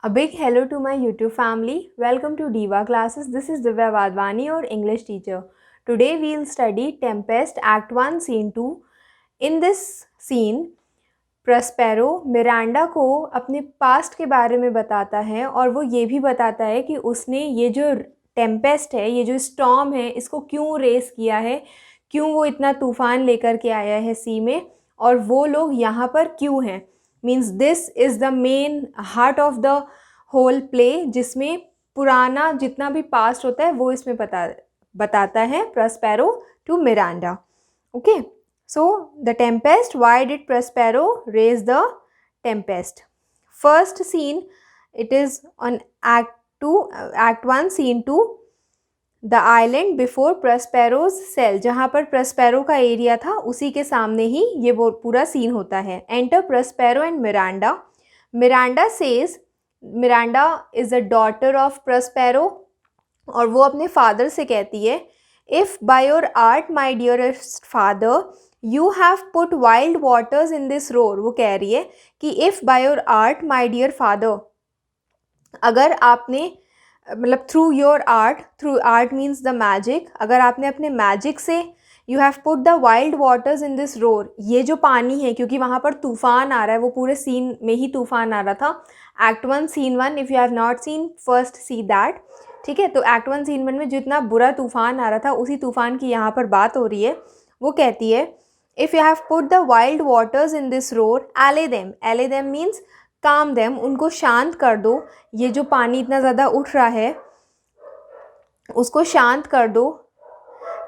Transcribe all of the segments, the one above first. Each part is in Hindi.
A big hello to my YouTube family. Welcome to Diva Classes. This is Divya Vadwani, your English teacher. Today we'll study Tempest Act 1 Scene 2. In this scene, प्रस्पेरो Miranda को अपने पास्ट के बारे में बताता है और वो ये भी बताता है कि उसने ये जो टेम्पेस्ट है, ये जो स्टॉर्म है, इसको क्यों रेस किया है, क्यों वो इतना तूफ़ान लेकर के आया है सी में और वो लोग यहाँ पर क्यों हैं. Means this is the main heart of the whole play, जिसमें पुराना जितना भी पास्ट होता है वो इसमें बताता है Prospero to Miranda. Okay. So, the tempest, why did Prospero raise the tempest? First scene, it is on Act 1, Scene 2, the island before Prospero's cell. जहाँ पर Prospero का एरिया था उसी के सामने ही ये वो पूरा सीन होता है. Enter Prospero and Miranda. Miranda says, Miranda is the daughter of Prospero और वो अपने फादर से कहती है, If by your art, my dearest father, you have put wild waters in this roar. वो कह रही है कि if by your art, my dear father, अगर आपने मतलब through your art means the magic, अगर आपने अपने मैजिक से you have put the wild waters in this roar, ये जो पानी है क्योंकि वहाँ पर तूफ़ान आ रहा है, वो पूरे सीन में ही तूफ़ान आ रहा था. Act 1 Scene 1, if you have not seen, first see that. ठीक है, तो Act 1 Scene 1 में जितना बुरा तूफ़ान आ रहा था उसी तूफ़ान की यहाँ पर बात हो रही है. वो कहती है If you have put the wild waters in this roar, allay them means calm them, उनको शांत कर दो. ये जो पानी इतना ज़्यादा उठ रहा है उसको शांत कर दो.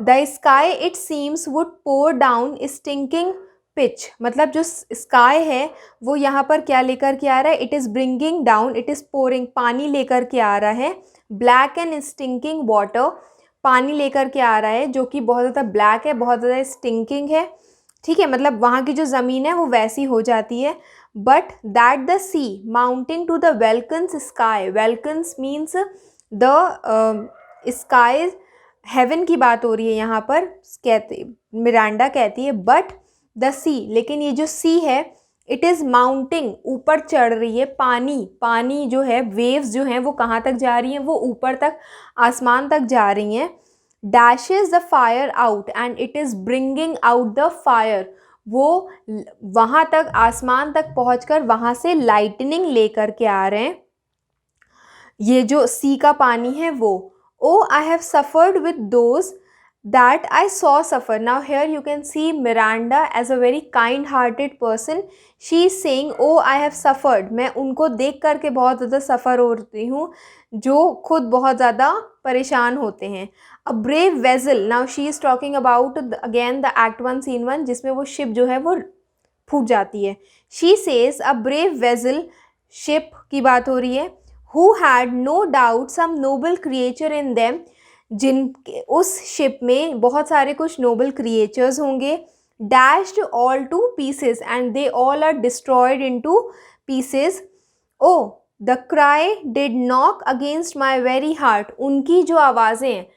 The sky it seems would pour down stinking pitch. मतलब जो स्काई है वो यहाँ पर क्या लेकर के आ रहा है? It is bringing down, it is pouring, पानी लेकर के आ रहा है. Black and stinking water, पानी लेकर के आ रहा है जो कि बहुत ज़्यादा ब्लैक है, बहुत ज़्यादा स्टिंकिंग है. ठीक है, मतलब वहाँ की जो ज़मीन है वो वैसी हो जाती है. But that the sea mounting to the welkin's sky, welkin's means the sky, heaven की बात हो रही है यहाँ पर. कहते मिरांडा कहती है बट द सी, लेकिन ये जो सी है इट इज़ माउंटिंग, ऊपर चढ़ रही है. पानी जो है, वेव्स जो हैं वो कहाँ तक जा रही हैं? वो ऊपर तक, आसमान तक जा रही हैं. Dashes the fire out and it is bringing out the fire, वो वहाँ तक, आसमान तक पहुँचकर वहाँ से लाइटनिंग लेकर के आ रहे हैं. ये जो सी का पानी है वो. Oh I have suffered with those that I saw suffer. Now here you can see Miranda as a very kind-hearted person. She is saying, oh I have suffered. मैं उनको देख कर के बहुत ज़्यादा सफ़र होती हूँ जो खुद बहुत ज़्यादा परेशान होते हैं. A brave vessel. Now she is talking about again the Act 1 Scene 1 जिसमें वो शिप जो है वो फूट जाती है. She says a brave vessel, ship की बात हो रही है. Who had no doubt some noble creature in them, जिन उस शिप में बहुत सारे कुछ नोबल क्रिएचर्स होंगे. Dashed all to pieces and they all are destroyed into pieces. O the cry did knock against my very heart, उनकी जो आवाज़ें हैं,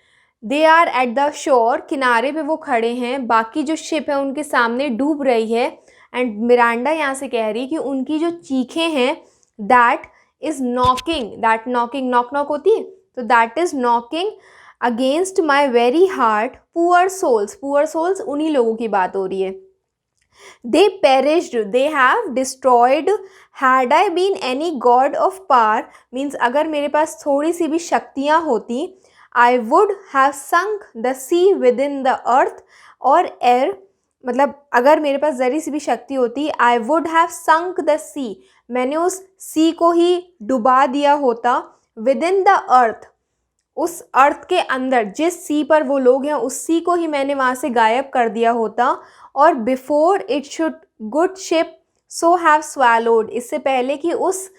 they are at the shore, किनारे पे वो खड़े हैं, बाकी जो शिप है उनके सामने डूब रही है. एंड मिरांडा यहाँ से कह रही है कि उनकी जो चीखें हैं that is knocking, that knocking, knock knock होती है तो that is knocking against my very heart. Poor souls उन्हीं लोगों की बात हो रही है. They perished, they have destroyed. Had I been any god of power means अगर मेरे पास थोड़ी सी भी शक्तियाँ होती, I would have sunk the sea within the earth or ere, मतलब अगर मेरे पास ज़री सी भी शक्ति होती, I would have sunk the sea, मैंने उस सी को ही डुबा दिया होता. विद इन द अर्थ, उस अर्थ के अंदर, जिस सी पर वो लोग हैं उस सी को ही मैंने वहाँ से गायब कर दिया होता. और before it should good ship so have swallowed, इससे पहले कि उस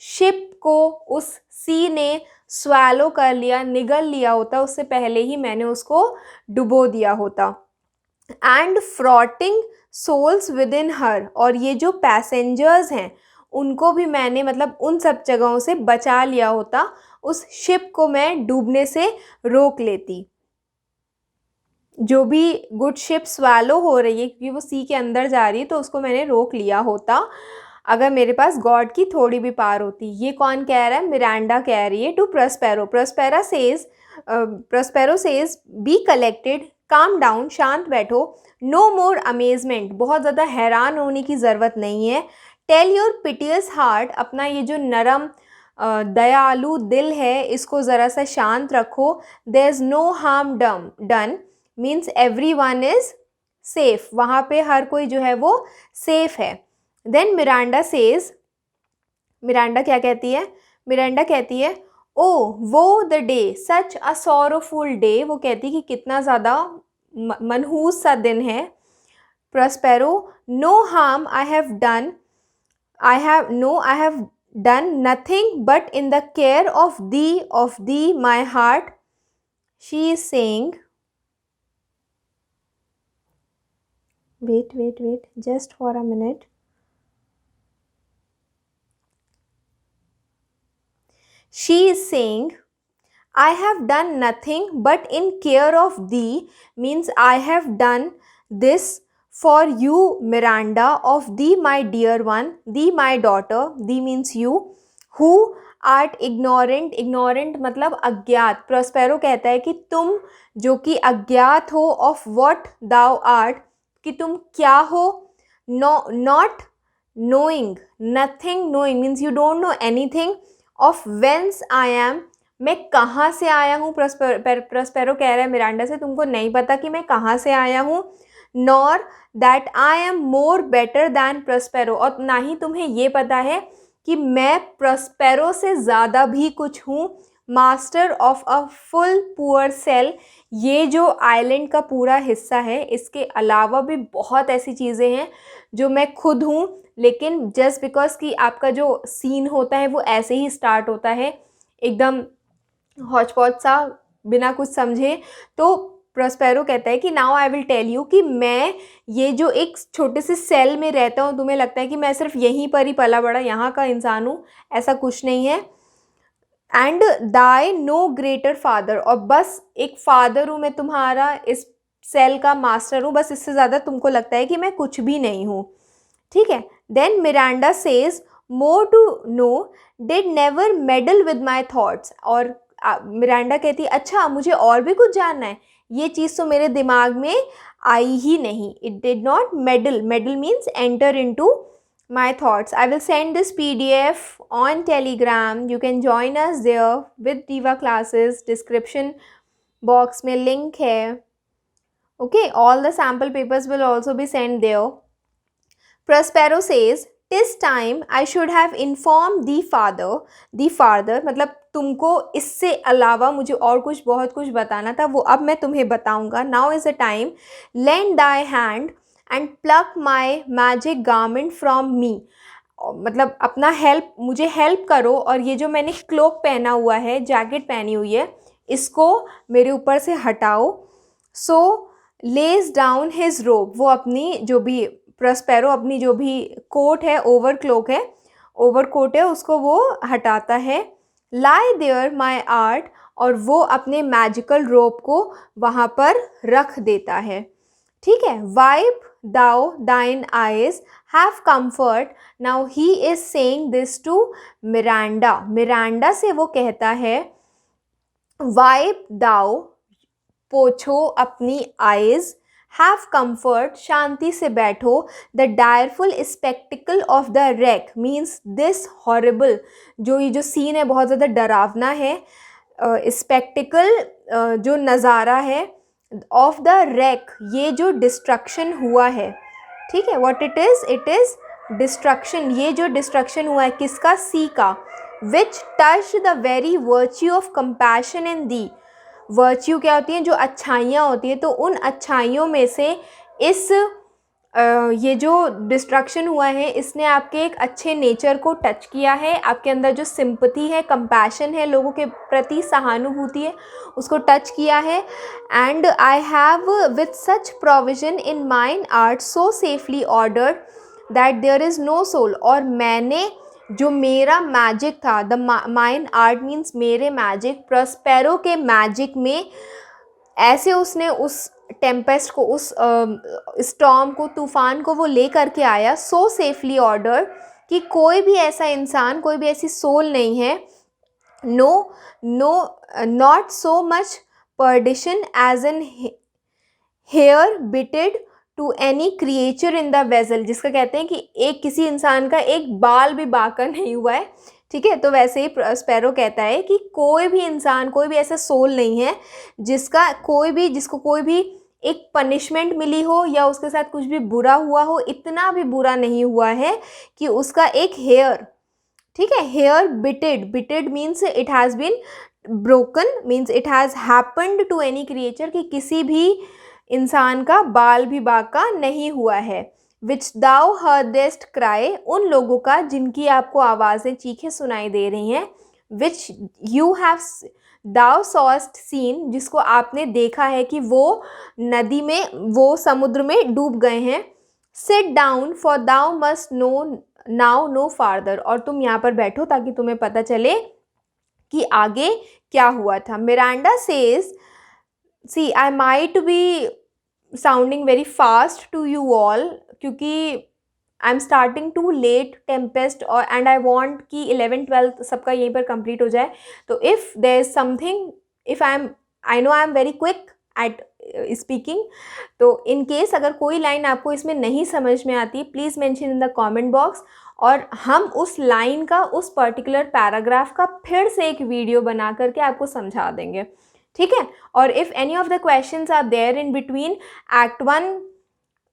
शिप को उस सी ने स्वैलो कर लिया, निगल लिया होता, उससे पहले ही मैंने उसको डुबो दिया होता. एंड फ्रॉटिंग सोल्स विद इन हर, और ये जो पैसेंजर्स हैं उनको भी मैंने, मतलब उन सब जगहों से बचा लिया होता, उस शिप को मैं डूबने से रोक लेती. जो भी गुड शिप स्वैलो हो रही है क्योंकि वो सी के अंदर जा रही है तो उसको मैंने रोक लिया होता. अगर मेरे पास गॉड की थोड़ी भी पावर होती। ये कौन कह रहा है? मिरांडा कह रही है to Prospero. Prospero says be collected, calm down, शांत बैठो, नो मोर अमेजमेंट, बहुत ज़्यादा हैरान होने की ज़रूरत नहीं है, टेल योर पिटियस हार्ट, अपना ये जो नरम दयालु दिल है इसको ज़रा सा शांत रखो, there is no harm done means every one is safe, वहाँ पे हर कोई जो है वो सेफ है। देन मिरांडा सेज, मिरांडा क्या कहती है? मिरांडा कहती है ओ वो the day, such a sorrowful day, वो कहती है कि कितना ज़्यादा मनहूस सा दिन है। Prospero, no harm I have done, I have done nothing but in the care of thee my heart, she is saying, wait just for a minute. She is saying I have done nothing but in care of thee, means I have done this for you Miranda, of thee my dear one, thee my daughter, thee means you, who art ignorant, ignorant मतलब अज्ञात। प्रोस्पेरो कहता है कि तुम जो कि अज्ञात हो, of what thou art, कि तुम क्या हो, not knowing, nothing knowing means you don't know anything, of whence I am, मैं कहाँ से आया हूँ। प्रोस्पेरो कह रहा है मिरांडा से तुमको नहीं पता कि मैं कहाँ से आया हूँ, nor that I am more better than Prospero, और ना ही तुम्हें ये पता है कि मैं प्रोस्पेरो से ज़्यादा भी कुछ हूँ, master of a full poor cell, ये जो आइलैंड का पूरा हिस्सा है इसके अलावा भी बहुत ऐसी चीज़ें हैं जो मैं खुद हूँ, लेकिन जस्ट बिकॉज कि आपका जो सीन होता है वो ऐसे ही स्टार्ट होता है एकदम हौच पौच सा बिना कुछ समझे, तो प्रोस्पेरो कहता है कि now I will tell you कि मैं ये जो एक छोटे से सेल में रहता हूँ, तुम्हें लगता है कि मैं सिर्फ यहीं पर ही पला बड़ा यहाँ का इंसान हूँ, ऐसा कुछ नहीं है। And thy no greater father, और बस एक फादर हूँ मैं तुम्हारा, इस सेल का मास्टर हूँ, बस इससे ज़्यादा तुमको लगता है कि मैं कुछ भी नहीं हूँ, ठीक है। Then Miranda says more to know, did never meddle with my thoughts, और मिरांडा कहती है अच्छा मुझे और भी कुछ जानना है, ये चीज़ तो मेरे दिमाग में आई ही नहीं, it did not medal, medal means enter into my thoughts. I will send this PDF on Telegram. You can join us there with Diva classes. Description box में link है. Okay, all the sample papers will also be sent there. Prospero says, "'Tis time I should have informed the father." The father मतलब तुमको इससे अलावा मुझे और कुछ बहुत कुछ बताना था, वो अब मैं तुम्हें बताऊंगा. Now is the time. Lend thy hand and pluck my magic garment from me. मतलब अपना हेल्प, मुझे हेल्प करो और ये जो मैंने क्लोक पहना हुआ है, जैकेट पहनी हुई है, इसको मेरे ऊपर से हटाओ. सो लेज डाउन हिज रोब, वो अपनी जो भी प्रोस्पेरो अपनी जो भी कोट है, ओवर क्लोक है, ओवर कोट है, उसको वो हटाता है. लाई देयर माई आर्ट, और वो अपने मैजिकल रोब को वहाँ पर रख देता है, ठीक है. Wipe thou thine eyes, have comfort. Now he is saying this to Miranda. Miranda से वो कहता है वाइप दाउ, पोछो अपनी आइज, हैव कम्फर्ट, शांति से बैठो, the direful spectacle of the wreck means this horrible, जो ये जो सीन है बहुत ज़्यादा डरावना है, स्पेक्टिकल जो नज़ारा है, ऑफ द रेक ये जो डिस्ट्रक्शन हुआ है, ठीक है. व्हाट इट इज़ डिस्ट्रक्शन, ये जो डिस्ट्रक्शन हुआ है किसका? सी का. विच touch the very virtue of compassion in the. Virtue क्या होती हैं? जो अच्छाइयाँ होती हैं, तो उन अच्छाइयों में से इस ये जो डिस्ट्रक्शन हुआ है इसने आपके एक अच्छे नेचर को टच किया है, आपके अंदर जो सिंपथी है, कंपैशन है, लोगों के प्रति सहानुभूति है, उसको टच किया है. And I have with such provision in mine art so safely ordered that there is no soul, और मैंने जो मेरा मैजिक था, द माइन आर्ट मीन्स मेरे मैजिक, प्रोस्पेरो के मैजिक में ऐसे उसने उस टेम्पेस्ट को, उस स्टॉर्म को, तूफान को वो ले करके आया. सो सेफली ऑर्डर, कि कोई भी ऐसा इंसान, कोई भी ऐसी सोल नहीं है, not so much perdition as an hair betid to any creature in the vessel, जिसका कहते हैं कि एक किसी इंसान का एक बाल भी बाका नहीं हुआ है, ठीक है। तो वैसे ही स्पैरो कहता है कि कोई भी इंसान, कोई भी ऐसा सोल नहीं है जिसको कोई भी एक पनिशमेंट मिली हो या उसके साथ कुछ भी बुरा हुआ हो, इतना भी बुरा नहीं हुआ है कि उसका एक हेयर, ठीक है, hair betid means it has been broken, means it has happened to any creature, कि किसी भी इंसान का बाल भी बाका नहीं हुआ है। विच दाउ हर्देस्ट क्राई, उन लोगों का जिनकी आपको आवाज़ें, चीखें सुनाई दे रही हैं। Which you have thou saw'st seen, जिसको आपने देखा है कि वो नदी में, वो समुद्र में डूब गए हैं। Sit down for thou must know farther, और तुम यहाँ पर बैठो ताकि तुम्हें पता चले कि आगे क्या हुआ था। Miranda says, see I might be sounding very fast to you all, क्योंकि I am starting to let Tempest, और एंड आई वॉन्ट कि 11th-12th सबका यहीं पर कंप्लीट हो जाए। तो if there is something, if I know I am very quick at speaking, तो इन केस अगर कोई लाइन आपको इसमें नहीं समझ में आती, please mention in the comment box, और हम उस लाइन का, उस पर्टिकुलर पैराग्राफ का फिर से एक वीडियो बना करके आपको समझा देंगे, ठीक है। और if any of the questions are there in between act 1,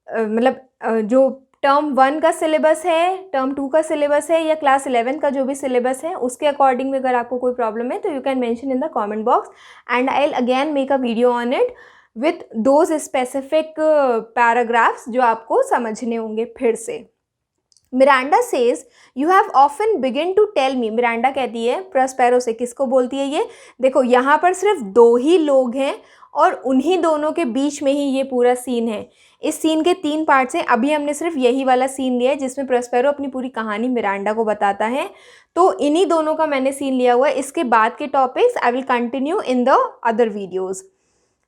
मतलब जो टर्म 1 का सिलेबस है, टर्म 2 का सिलेबस है, या क्लास 11 का जो भी सिलेबस है, उसके अकॉर्डिंग में अगर आपको कोई प्रॉब्लम है तो you can mention in the comment box, and I will again make a video on it with those specific paragraphs जो आपको समझने होंगे फिर से। Miranda says you have often begin to tell me, Miranda कहती है प्रॉस्पेरो से, किसको बोलती है ये, देखो यहाँ पर सिर्फ 2 ही लोग हैं और उन्हीं दोनों के बीच में ही ये पूरा सीन है। इस सीन के 3 पार्ट्स हैं, अभी हमने सिर्फ यही वाला सीन लिया है जिसमें प्रॉस्पेरो अपनी पूरी कहानी मिरांडा को बताता है, तो इन्हीं दोनों का मैंने सीन लिया हुआ है। इसके बाद के topics I will continue in the other videos.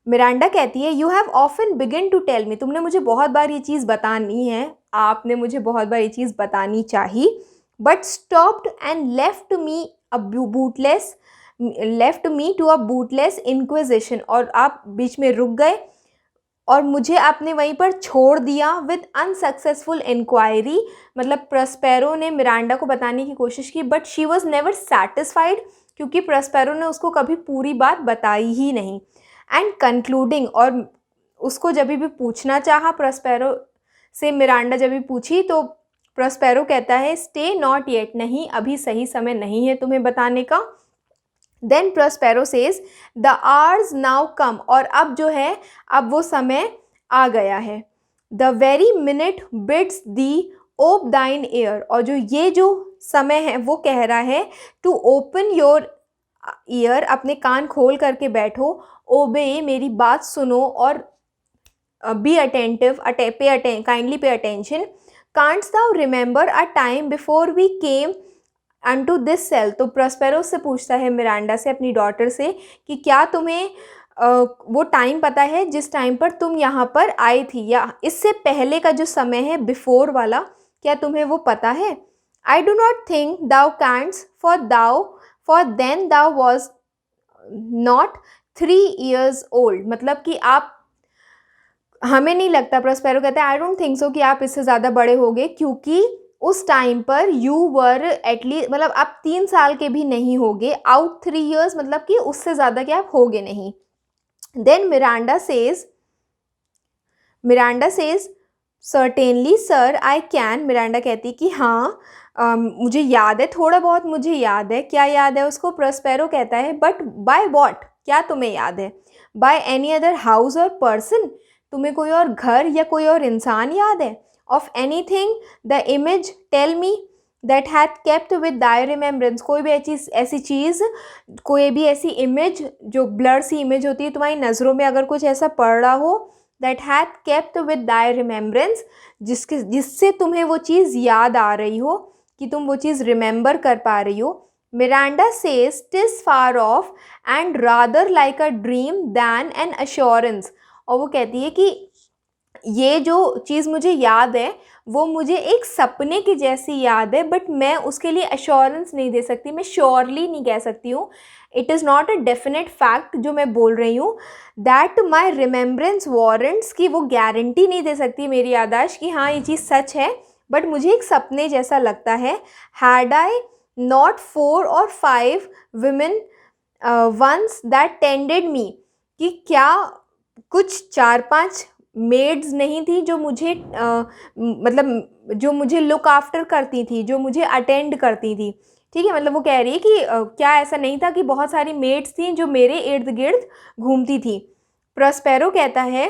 Miranda कहती है you have often begin to tell me, तुमने मुझे बहुत बार ये चीज़ बतानी है, आपने मुझे बहुत बार ये चीज़ बतानी चाहिए, but stopped and left me to a bootless inquisition, और आप बीच में रुक गए और मुझे आपने वहीं पर छोड़ दिया विद अनसक्सेसफुल इंक्वायरी, मतलब प्रॉस्पेरो ने मिरांडा को बताने की कोशिश की but she was never satisfied, क्योंकि प्रॉस्पेरो ने उसको कभी पूरी बात बताई ही नहीं। एंड कंक्लूडिंग, और उसको जब भी पूछना चाहा प्रॉस्पेरो से, मिरांडा जब भी पूछी तो प्रॉस्पेरो कहता है स्टे नॉट येट, नहीं अभी सही समय नहीं है तुम्हें बताने का। Then Prospero says the hour's now come, और अब जो है, अब वो समय आ गया है। द वेरी मिनट बिड्स दी ओप दाइन ईयर, और जो समय है वो कह रहा है टू ओपन योर ईयर, अपने कान खोल करके बैठो, ओबे मेरी बात सुनो, और be attentive, kindly pay attention. Canst thou remember a time before we came unto this cell, तो प्रॉस्पेरो से पूछता है मिरांडा से, अपनी डॉटर से, कि क्या तुम्हें वो टाइम पता है जिस टाइम पर तुम यहाँ पर आई थी, या इससे पहले का जो समय है बिफोर वाला, क्या तुम्हें वो पता है। I do not think thou canst for then thou was not 3 years old, मतलब कि आप, हमें नहीं लगता, प्रॉस्पेरो कहता है आई डोंट थिंक सो कि आप इससे ज़्यादा बड़े होगे, क्योंकि उस टाइम पर यू वर एटलीस्ट, मतलब आप 3 साल के भी नहीं होगे, आउट 3 years, मतलब कि उससे ज़्यादा कि आप होगे नहीं। Then Miranda says certainly sir I can, Miranda कहती कि हाँ मुझे याद है, थोड़ा बहुत मुझे याद है। क्या याद है उसको, प्रॉस्पेरो कहता है बट बाय वॉट, क्या तुम्हें याद है। बाय एनी अदर हाउस और पर्सन, तुम्हें कोई और घर या कोई और इंसान याद है। Of any thing the image tell me that hath kept with thy remembrance, कोई भी ऐसी चीज़, कोई भी ऐसी इमेज जो ब्लर सी इमेज होती है तुम्हारी नज़रों में, अगर कुछ ऐसा पड़ रहा हो, that hath kept with thy remembrance, जिससे तुम्हें वो चीज़ याद आ रही हो, कि तुम वो चीज़ रिमेंबर कर पा रही हो। Miranda says TISS far of and rather like a dream then N assurance, और वो कहती है कि ये जो चीज़ मुझे याद है वो मुझे एक सपने की जैसी याद है, बट मैं उसके लिए अश्योरेंस नहीं दे सकती, मैं श्योरली नहीं कह सकती हूँ। It is not a definite fact जो मैं बोल रही हूँ। दैट माई रिमेम्बरेंस वारंट्स, की वो गारंटी नहीं दे सकती मेरी याददाश्त कि हाँ ये चीज़ सच है, बट मुझे एक सपने जैसा लगता है। Had I not 4 or 5 women once that tended me, कि क्या कुछ 4-5 मेड्स नहीं थी जो मुझे मतलब जो मुझे लुक आफ्टर करती थी, जो मुझे अटेंड करती थी। ठीक है, मतलब वो कह रही है कि क्या ऐसा नहीं था कि बहुत सारी मेड्स थी जो मेरे इर्द गिर्द घूमती थी। प्रॉस्पेरो कहता है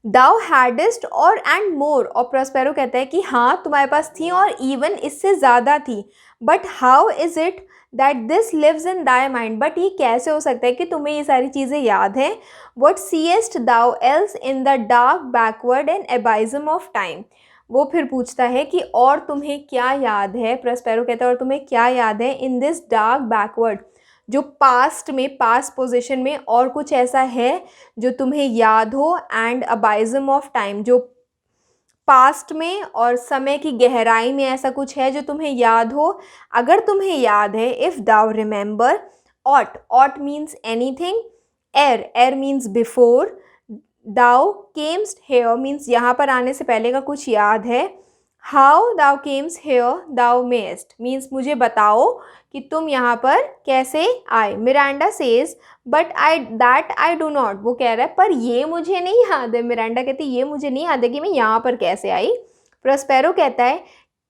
दाउ हैडेस्ट और एंड मोर, और प्रॉस्पेरो कहता है कि हाँ तुम्हारे पास थी और इवन इससे ज़्यादा थी। But how is it that this lives in thy mind, but ये कैसे हो सकता है कि तुम्हें ये सारी चीज़ें याद हैं। What seest thou else in the dark backward and abysm of time. वो फिर पूछता है कि और तुम्हें क्या याद है, प्रॉस्पेरो कहता है और तुम्हें क्या याद है इन दिस डार्क बैकवर्ड, जो पास्ट में, पास्ट पोजीशन में और कुछ ऐसा है जो तुम्हें याद हो, एंड अबाइजम ऑफ टाइम, जो पास्ट में और समय की गहराई में ऐसा कुछ है जो तुम्हें याद हो। अगर तुम्हें याद है, if thou remember, aught, aught means anything, ere, ere means before, thou camest here means यहाँ पर आने से पहले का कुछ याद है। How thou camest here thou mayst means मुझे बताओ कि तुम यहाँ पर कैसे आए। Miranda says but I do not, वो कह रहा है पर ये मुझे नहीं याद है। मिरांडा कहती है ये मुझे नहीं याद है कि मैं यहाँ पर कैसे आई। प्रॉस्पेरो कहता है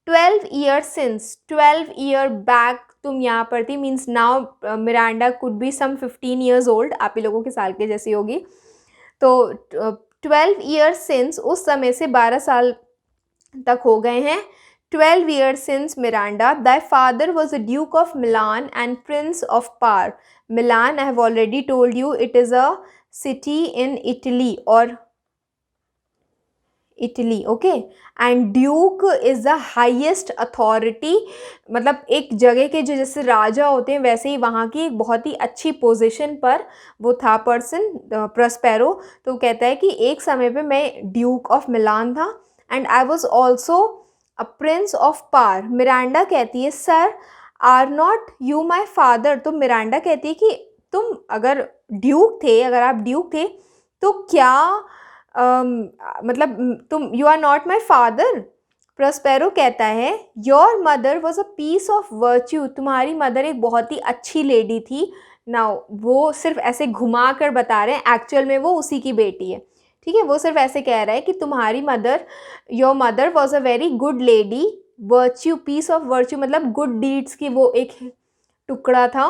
12 ईयर सिंस, 12 ईयर बैक तुम यहाँ पर थी, means now Miranda could be some 15 years old, आप ही लोगों के साल के जैसी होगी। तो 12 ईयर्स सिंस, उस समय से 12 साल तक हो गए हैं। 12 years since Miranda, thy father was a Duke of Milan and Prince of Par. Milan, I have already told you, it is a city in Italy or Italy, okay. And Duke is the highest authority, मतलब एक जगह के जो जैसे राजा होते हैं वैसे ही वहाँ की एक बहुत ही अच्छी पोजीशन पर वो था पर्सन, प्रॉस्पेरो। तो कहता है कि एक समय पे मैं ड्यूक ऑफ मिलान था and I was also a prince of power. Miranda कहती है sir are not you my father, तो मिरांडा कहती है कि तुम अगर ड्यूक थे, अगर आप ड्यूक थे तो क्या मतलब तुम, you are not my father. Prospero कहता है your mother was a piece of virtue, तुम्हारी मदर एक बहुत ही अच्छी लेडी थी। नाउ वो सिर्फ ऐसे घुमा कर बता रहे हैं, एक्चुअल में वो उसी की बेटी है। ठीक है, वो सिर्फ ऐसे कह रहा है कि तुम्हारी mother, your mother was a very good lady. Virtue, piece of virtue मतलब गुड डीड्स की वो एक टुकड़ा था।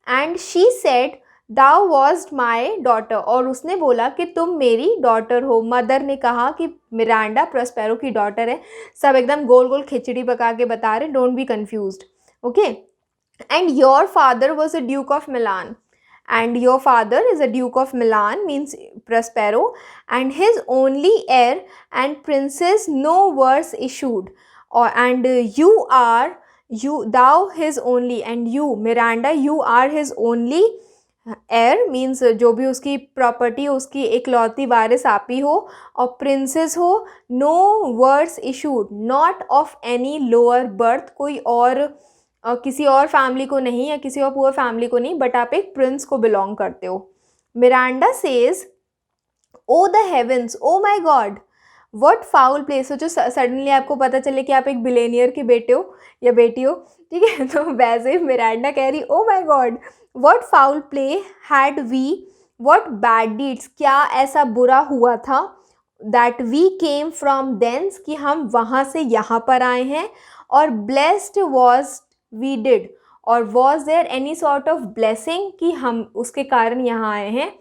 And she said thou was my daughter, और उसने बोला कि तुम मेरी डॉटर हो। मदर ने कहा कि मिरांडा प्रॉस्पेरो की डॉटर है। सब एकदम गोल गोल खिचड़ी पका के बता रहे, don't be confused, okay. And your father was a Duke of Milan, and your father is a Duke of Milan means Prospero, and his only heir and princess no worse issued, or and you are, you thou his only, and you Miranda you are his only heir means जो भी उसकी प्रॉपर्टी, उसकी इकलौती वारिस आप ही हो, और प्रिंसेस हो, no words issued, not of any lower birth, कोई और किसी और फैमिली को नहीं या किसी और पुअर फैमिली को नहीं, बट आप एक प्रिंस को बिलोंग करते हो। Miranda says O the heavens, O my God, what foul place हो, जो सडनली आपको पता चले कि आप एक बिलेनियर के बेटे हो या बेटी हो, ठीक है। तो वैसे ही मिरांडा कह रही oh my God what foul play had we, what bad deeds, क्या ऐसा बुरा हुआ था, that we came from thence, कि हम वहाँ से यहाँ पर आए हैं, और ब्लेस्ड वॉज वी डिड, और was there any sort of blessing, कि हम उसके कारण यहाँ आए हैं।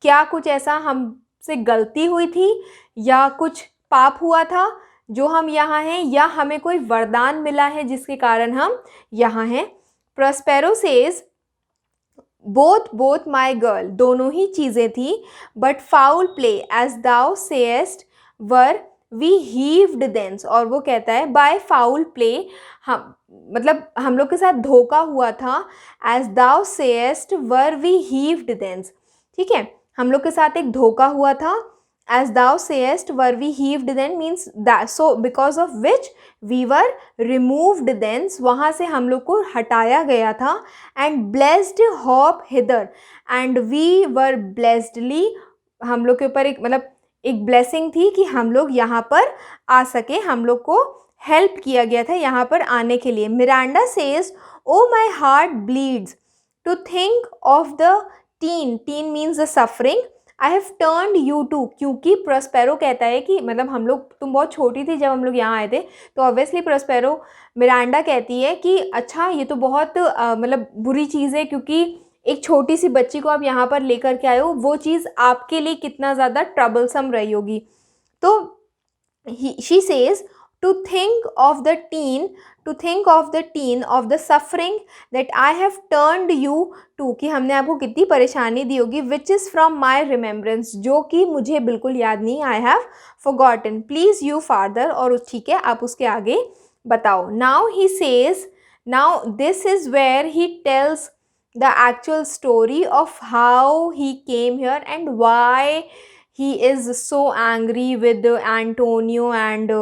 क्या कुछ ऐसा हमसे गलती हुई थी या कुछ पाप हुआ था जो हम यहाँ हैं, या हमें कोई वरदान मिला है जिसके कारण हम यहाँ हैं। Prospero says both my girl, दोनों ही चीज़ें थी, but foul play as thou sayest were we heaved thence, और वो कहता है बाय फाउल प्ले, हम मतलब हम लोग के साथ धोखा हुआ था, as thou sayest were we heaved thence, ठीक है, हम लोग के साथ एक धोखा हुआ था, as thou sayest were we heaved then means that, so because of which we were removed thence, वहाँ से हम लोग को हटाया गया था, and blessed hop hither, and we were blessedly, हम लोग के ऊपर एक मतलब एक ब्लेसिंग थी कि हम लोग यहाँ पर आ सके, हम लोग को हेल्प किया गया था यहाँ पर आने के लिए. Miranda says O my heart bleeds to think of the teen, teen means the suffering, I have turned you to, क्योंकि प्रोस्पेरो कहता है कि मतलब हम लोग, तुम बहुत छोटी थी जब हम लोग यहाँ आए थे, तो ऑब्वियसली प्रोस्पेरो मिरांडा कहती है कि अच्छा ये तो बहुत मतलब बुरी चीज़ है, क्योंकि एक छोटी सी बच्ची को आप यहाँ पर लेकर के आए हो, वो चीज़ आपके लिए कितना ज़्यादा ट्रबलसम रही होगी. तो she says to think of the teen, to think of the teen of the suffering that I have turned you to, कि हमने आपको कितनी परेशानी दी होगी, which is from my remembrance, जो कि मुझे बिल्कुल याद नहीं, I have forgotten, please you father, और ठीक है आप उसके आगे बताओ. Now he says, now this is where he tells the actual story of how he came here and why he is so angry with Antonio and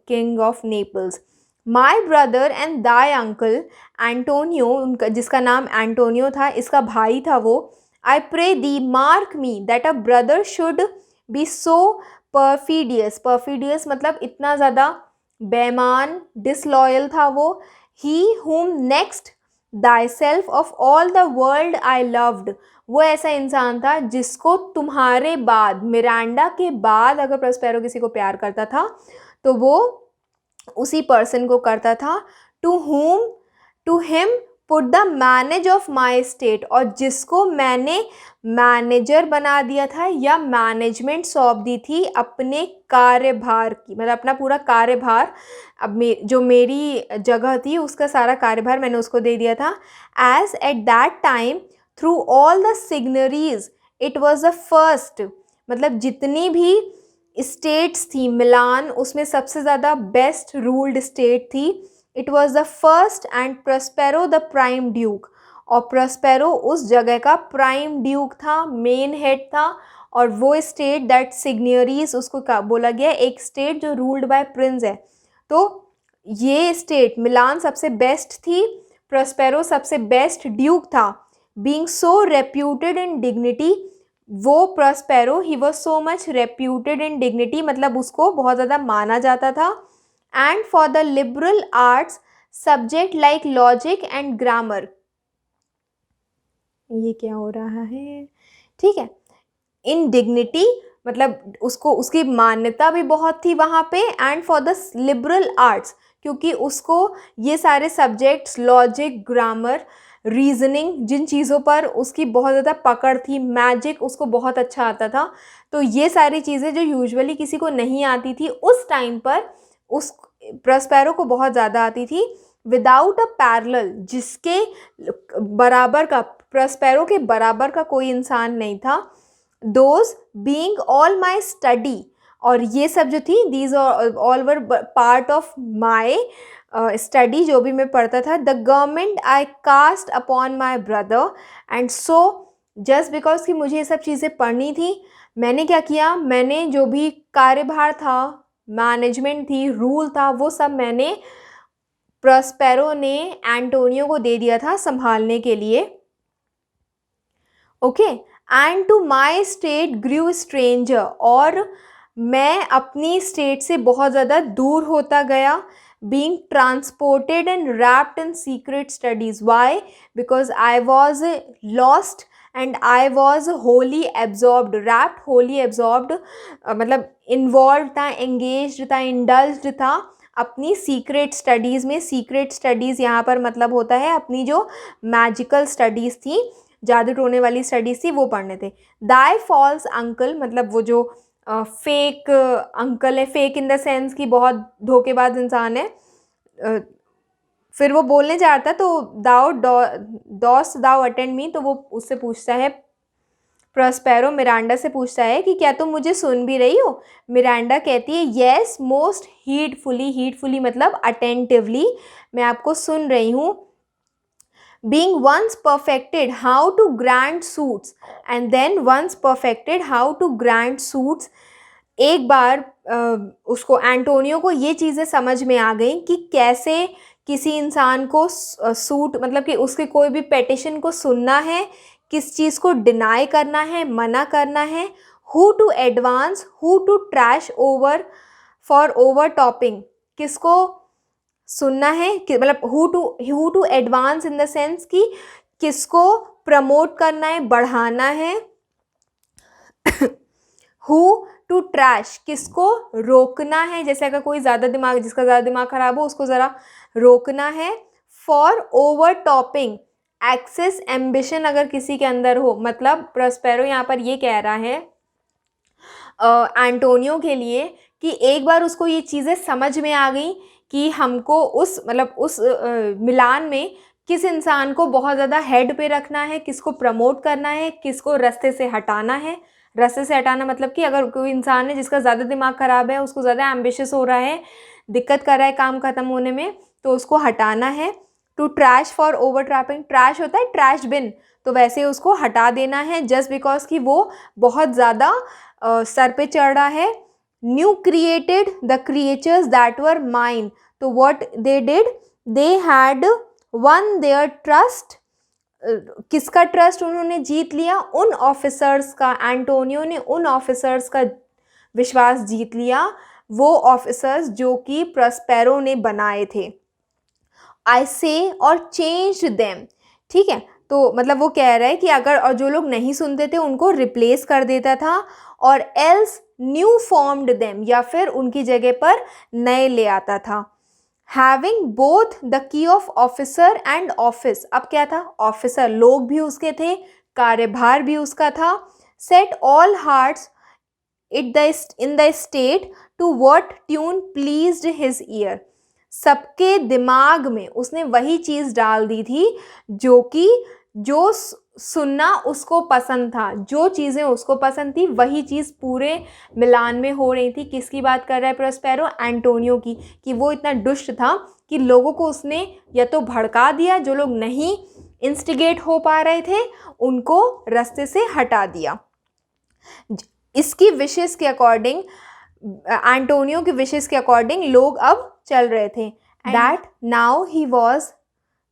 king of Naples. My brother and thy uncle Antonio, उनका जिसका नाम एंटोनियो था, इसका भाई था वो. I pray thee mark me that a brother should be so perfidious, perfidious मतलब इतना ज़्यादा बेईमान, डिसलॉयल था वो. He whom next thyself of all the world I loved, वो ऐसा इंसान था जिसको तुम्हारे बाद, मिरांडा के बाद अगर प्रोस्पेरो किसी को प्यार करता था तो वो उसी पर्सन को करता था. To whom, to him put the manage of my state, और जिसको मैंने मैनेजर बना दिया था या मैनेजमेंट सौंप दी थी अपने कार्यभार की, मतलब अपना पूरा कार्यभार, अब जो मेरी जगह थी उसका सारा कार्यभार मैंने उसको दे दिया था. As at that time through all the signories it was the first, मतलब जितनी भी स्टेट्स थी मिलान, उसमें सबसे ज़्यादा बेस्ट रूल्ड स्टेट थी. It was the first and Prospero the prime duke, और प्रोस्पेरो उस जगह का प्राइम ड्यूक था, मेन हेड था. और वो स्टेट दैट सिग्नरीज उसको बोला गया एक स्टेट जो रूल्ड बाय प्रिंस है. तो ये स्टेट मिलान सबसे बेस्ट थी, प्रोस्पेरो सबसे बेस्ट ड्यूक था. Being so reputed in dignity, वो प्रोस्पेरो ही was so much reputed in dignity, मतलब उसको बहुत ज़्यादा माना जाता था. And for the liberal arts subject like logic and grammar, ये क्या हो रहा है, ठीक है. इन डिग्निटी मतलब उसको, उसकी मान्यता भी बहुत थी वहाँ पे. And for the liberal arts, क्योंकि उसको ये सारे सब्जेक्ट्स लॉजिक, ग्रामर, रीजनिंग, जिन चीज़ों पर उसकी बहुत ज़्यादा पकड़ थी, मैजिक उसको बहुत अच्छा आता था. तो ये सारी चीज़ें जो यूजुअली किसी को नहीं आती थी उस टाइम पर, उस प्रोस्पेरो को बहुत ज़्यादा आती थी. विदाउट अ पैरेलल, जिसके बराबर का, प्रोस्पेरो के बराबर का कोई इंसान नहीं था. Those being all my study, और ये सब जो थी, these all were part of my study, जो भी मैं पढ़ता था. The government I cast upon my brother, and so just because कि मुझे ये सब चीज़ें पढ़नी थी, मैंने क्या किया, मैंने जो भी कार्यभार था, मैनेजमेंट थी, रूल था, वो सब मैंने प्रोस्पेरो ने एंटोनियो को दे दिया था संभालने के लिए. Okay. And to my state grew stranger, और मैं अपनी स्टेट से बहुत ज़्यादा दूर होता गया. Being transported and rapt in secret studies. Why? Because I was lost and I was wholly absorbed. Rapt, wholly absorbed मतलब इन्वॉल्व था, एंगेज्ड था, इंडल्ज्ड था अपनी सीक्रेट स्टडीज़ में. सीक्रेट स्टडीज़ यहाँ पर मतलब होता है अपनी जो मैजिकल स्टडीज़ थी, जादू टोने वाली स्टडीज़ थी, वो पढ़ने थे. दाई फॉल्स अंकल, मतलब वो जो फेक अंकल है, फेक इन द सेंस कि बहुत धोखेबाज इंसान है. फिर वो बोलने जा रहा था तो दाओ डॉस दाओ अटेंड मी, तो वो उससे पूछता है, प्रोस्पेरो मिरांडा से पूछता है कि क्या तुम मुझे सुन भी रही हो. मिरांडा कहती है येस मोस्ट हीडफुली, हीडफुली मतलब अटेंटिवली, मैं आपको सुन रही हूँ. Being once perfected how to grant suits, and then once perfected how to grant suits, एक बार उसको एंटोनियो को ये चीज़ें समझ में आ गई कि कैसे किसी इंसान को सूट मतलब कि उसके कोई भी पेटिशन को सुनना है, किस चीज़ को डिनाई करना है, मना करना है, who to advance, who to trash for फॉर ओवर टॉपिंग, किसको सुनना है कि मतलब who to advance in the sense कि किसको प्रमोट करना है, बढ़ाना है, हु टू ट्रैश किसको रोकना है, जैसे अगर कोई जिसका ज़्यादा दिमाग खराब हो उसको ज़रा रोकना है, for over topping excess ambition अगर किसी के अंदर हो, मतलब प्रॉस्पेरो यहाँ पर ये कह रहा है एंटोनियो के लिए कि एक बार उसको ये चीज़ें समझ में आ गई कि हमको उस मिलान में किस इंसान को बहुत ज़्यादा हेड पे रखना है, किसको प्रमोट करना है, किसको रास्ते से हटाना है। रास्ते से हटाना मतलब कि अगर कोई इंसान है जिसका ज़्यादा दिमाग ख़राब है, उसको ज़्यादा एम्बिशियस हो रहा है, दिक्कत कर रहा है काम ख़त्म होने में, तो उसको हटाना है। To trash for over trapping, trash होता है ट्रैश बिन, तो वैसे उसको हटा देना है जस्ट बिकॉज कि वो बहुत ज़्यादा सर पे चढ़ रहा है। New created the creatures that were mine, तो what they did, they had won their trust, किसका ट्रस्ट उन्होंने जीत लिया, उन ऑफिसर्स का, एंटोनियो ने उन ऑफिसर्स का विश्वास जीत लिया, वो ऑफिसर्स जो कि प्रॉस्पेरो ने बनाए थे। आई से और चेंज देम, ठीक है, तो मतलब वो कह रहा है कि अगर और जो लोग नहीं सुनते थे उनको रिप्लेस कर देता था, और एल्स न्यू फॉर्म्ड देम, या फिर उनकी जगह पर नए ले आता था। Having both the key of officer and office, अब क्या था, ऑफिसर लोग भी उसके थे, कार्यभार भी उसका था। Set all hearts in the state to what tune pleased his ear, सबके दिमाग में उसने वही चीज़ डाल दी थी जो सुनना उसको पसंद था, जो चीज़ें उसको पसंद थी वही चीज़ पूरे मिलान में हो रही थी। किसकी बात कर रहा है प्रॉस्पेरो, एंटोनियो की, कि वो इतना दुष्ट था कि लोगों को उसने या तो भड़का दिया, जो लोग नहीं इंस्टिगेट हो पा रहे थे उनको रास्ते से हटा दिया। इसकी विशेष के अकॉर्डिंग, एंटोनियो की विशेष के अकॉर्डिंग लोग अब चल रहे थे। That now he was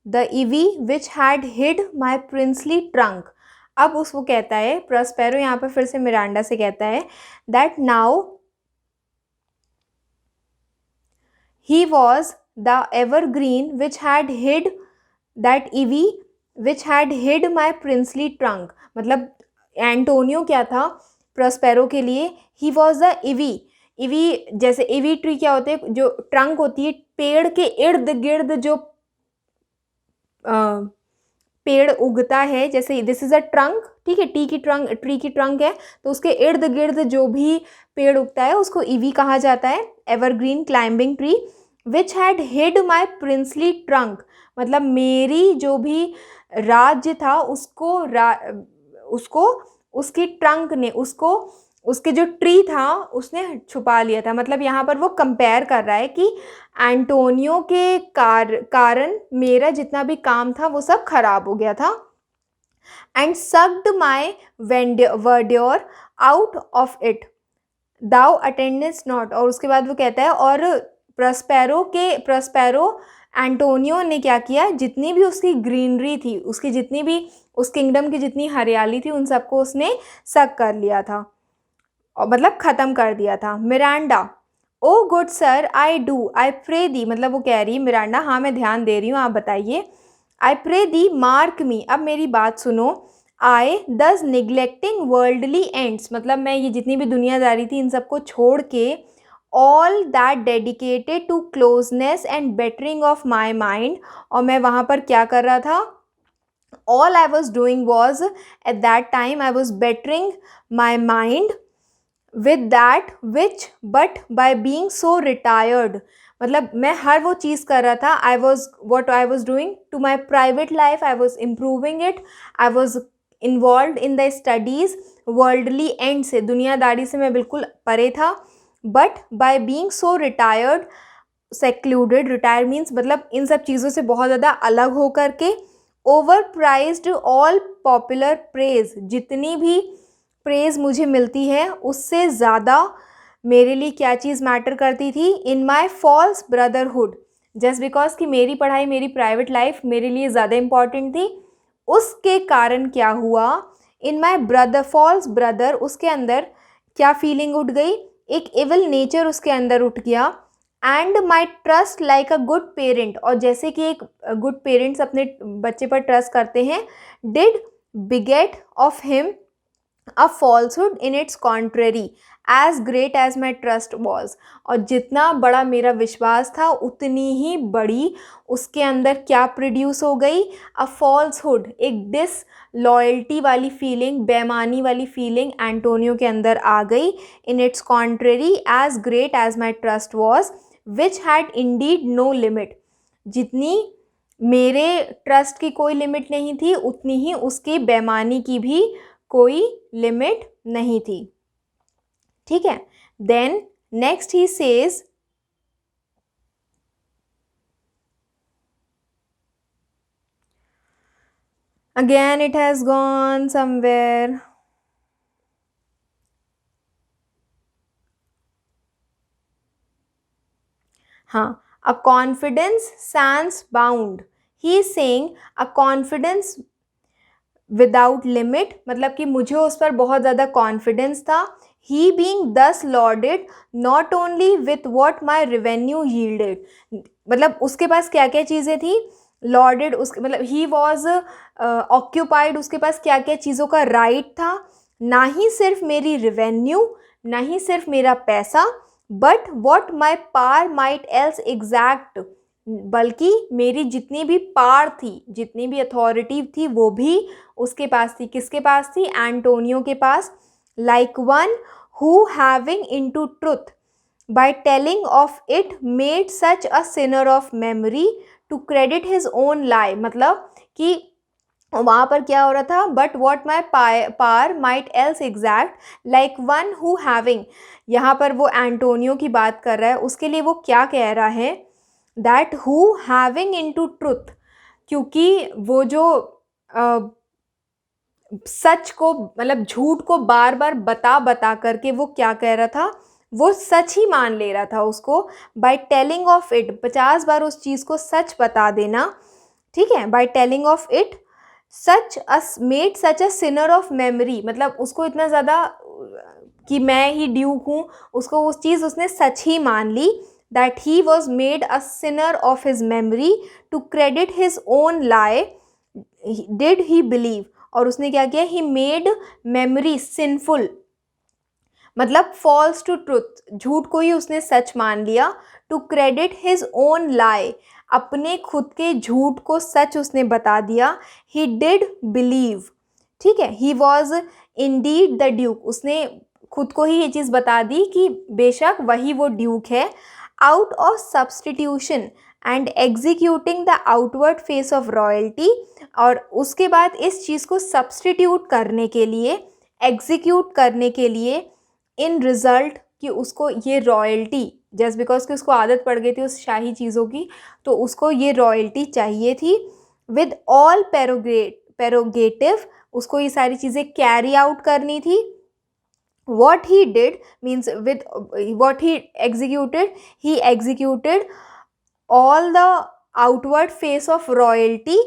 the ivy which had hid my princely trunk, अब उसको कहता है प्रॉस्पेरो यहाँ पर फिर से मिरांडा से कहता है that now he was the evergreen which had hid, that ivy which had hid my princely trunk, मतलब एंटोनियो क्या था प्रॉस्पेरो के लिए, he was the ivy, ivy जैसे ईवी ट्री क्या होते हैं, जो ट्रंक होती है, पेड़ के इर्द गिर्द जो पेड़ उगता है, जैसे दिस इज़ अ ट्रंक, ठीक है, ट्री की ट्रंक है, तो उसके इर्द गिर्द जो भी पेड़ उगता है उसको ईवी कहा जाता है, evergreen climbing tree. Which had hid my princely trunk, मतलब मेरी जो भी राज्य था उसको उसकी ट्रंक ने, उसके जो ट्री था उसने छुपा लिया था। मतलब यहाँ पर वो कंपेयर कर रहा है कि एंटोनियो के कारण मेरा जितना भी काम था वो सब खराब हो गया था। And sucked my verdure out of it thou attendance not, और उसके बाद वो कहता है और प्रॉस्पेरो एंटोनियो ने क्या किया, जितनी भी उसकी ग्रीनरी थी, उसकी जितनी भी उस किंगडम की जितनी हरियाली थी उन सबको उसने सक कर लिया था, और मतलब ख़त्म कर दिया था। Miranda, O good sir I do I pray thee, मतलब वो कह रही है मिरांडा, हाँ मैं ध्यान दे रही हूँ, आप बताइए। आई प्रे दी मार्क मी, अब मेरी बात सुनो। आई दस निगलेक्टिंग वर्ल्डली एंड्स, मतलब मैं ये जितनी भी दुनियादारी थी इन सबको छोड़ के, all that dedicated to closeness and bettering of my mind, और मैं वहाँ पर क्या कर रहा था, all I was doing was at that time I was bettering my mind with that which, but by being so retired, मतलब मैं हर वो चीज़ कर रहा था, what I was doing to my private life, I was improving it, I was involved in the studies, worldly end से, दुनियादारी से मैं बिल्कुल परे था, but by being so retired, secluded, retire means मतलब इन सब चीज़ों से बहुत ज़्यादा अलग हो करके, over prized all popular praise, जितनी भी प्रेज मुझे मिलती है उससे ज़्यादा मेरे लिए क्या चीज़ मैटर करती थी, इन माई फॉल्स ब्रदरहुड, जस्ट बिकॉज कि मेरी पढ़ाई, मेरी प्राइवेट लाइफ मेरे लिए ज़्यादा इम्पॉर्टेंट थी, उसके कारण क्या हुआ, इन माई ब्रदर फॉल्स ब्रदर, उसके अंदर क्या फीलिंग उठ गई, एक इविल नेचर उसके अंदर उठ गया, and my trust like a good parent, और जैसे कि एक गुड पेरेंट्स अपने बच्चे पर ट्रस्ट करते हैं, did beget of him a falsehood in its contrary as great as my trust was, और जितना बड़ा मेरा विश्वास था उतनी ही बड़ी उसके अंदर क्या प्रोड्यूस हो गई, अ फॉल्सहुड, एक डिसलॉयल्टी वाली फीलिंग, बेईमानी वाली फीलिंग एंटोनियो के अंदर आ गई, in its contrary as great as my trust was which had indeed no limit, जितनी मेरे ट्रस्ट की कोई लिमिट नहीं थी उतनी ही उसकी बेईमानी की भी कोई लिमिट नहीं थी। ठीक है, then next he says, again it has gone somewhere, हाँ, a confidence sans bound, he is saying a confidence without limit, मतलब कि मुझे उस पर बहुत ज़्यादा कॉन्फिडेंस था, he being thus lorded not only with what my revenue yielded, मतलब उसके पास क्या क्या चीज़ें थी, लॉर्डेड, उसके मतलब ही वॉज ऑक्यूपाइड, उसके पास क्या क्या चीज़ों का राइट था, ना ही सिर्फ मेरी रेवेन्यू, ना ही सिर्फ मेरा पैसा, but what my par might else exact, बल्कि मेरी जितनी भी पार थी, जितनी भी अथॉरिटी थी वो भी उसके पास थी। किसके पास थी? एंटोनियो के पास। Like one who having into truth by telling of it made such a sinner of memory to credit his own lie, मतलब कि वहाँ पर क्या हो रहा था, but what my par might else exact, like one who having, यहाँ पर वो एंटोनियो की बात कर रहा है, उसके लिए वो क्या कह रहा है, that who having into truth, क्योंकि वो जो सच को, मतलब झूठ को बार बार बता बता करके वो क्या कह रहा था, वो सच ही मान ले रहा था उसको, बाय टेलिंग ऑफ इट, 50 बार उस चीज़ को सच बता देना, ठीक है, bye telling of it such made such a sinner of memory, मतलब उसको इतना ज़्यादा कि मैं ही ड्यूक हूँ, उसको उस चीज़ उसने सच ही मान ली, that he was made a sinner of his memory to credit his own lie did he believe, और उसने क्या किया, ही मेड मेमोरी सिंफुल, मतलब फॉल्स टू ट्रुथ, झूठ को ही उसने सच मान लिया, to credit his own lie, अपने खुद के झूठ को सच उसने बता दिया, ही डिड बिलीव, ठीक है, he was Indeed the Duke, उसने खुद को ही ये चीज़ बता दी कि बेशक वही वो ड्यूक है, out of substitution and executing the outward face of royalty, और उसके बाद इस चीज़ को सब्सटीट्यूट करने के लिए, एग्जीक्यूट करने के लिए, इन रिज़ल्ट कि उसको ये रॉयल्टी, जस्ट बिकॉज कि उसको आदत पड़ गई थी उस शाही चीज़ों की, तो उसको ये रॉयल्टी चाहिए थी, विद ऑल पेरोगेटिव, उसको ये सारी चीज़ें कैरी आउट करनी थी, what he did means with what he executed all the outward face of royalty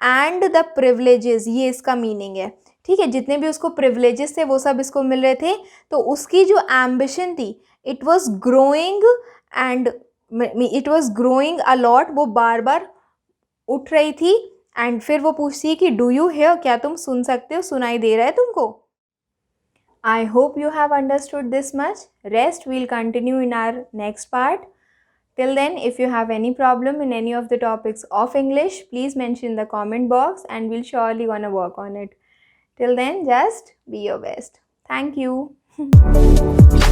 and the privileges, ये इसका मीनिंग है, ठीक है, जितने भी उसको प्रिविलेजेस थे वो सब इसको मिल रहे थे, तो उसकी जो एम्बिशन थी, it was growing and it was growing a lot, वो बार बार उठ रही थी, एंड फिर वो पूछती है कि डू यू हेयर, क्या तुम सुन सकते हो, सुनाई दे रहा है तुमको। I hope you have understood this much. Rest we'll continue in our next part. Till then, if you have any problem in any of the topics of English, please mention in the comment box and we'll surely gonna work on it. Till then, just be your best. Thank you.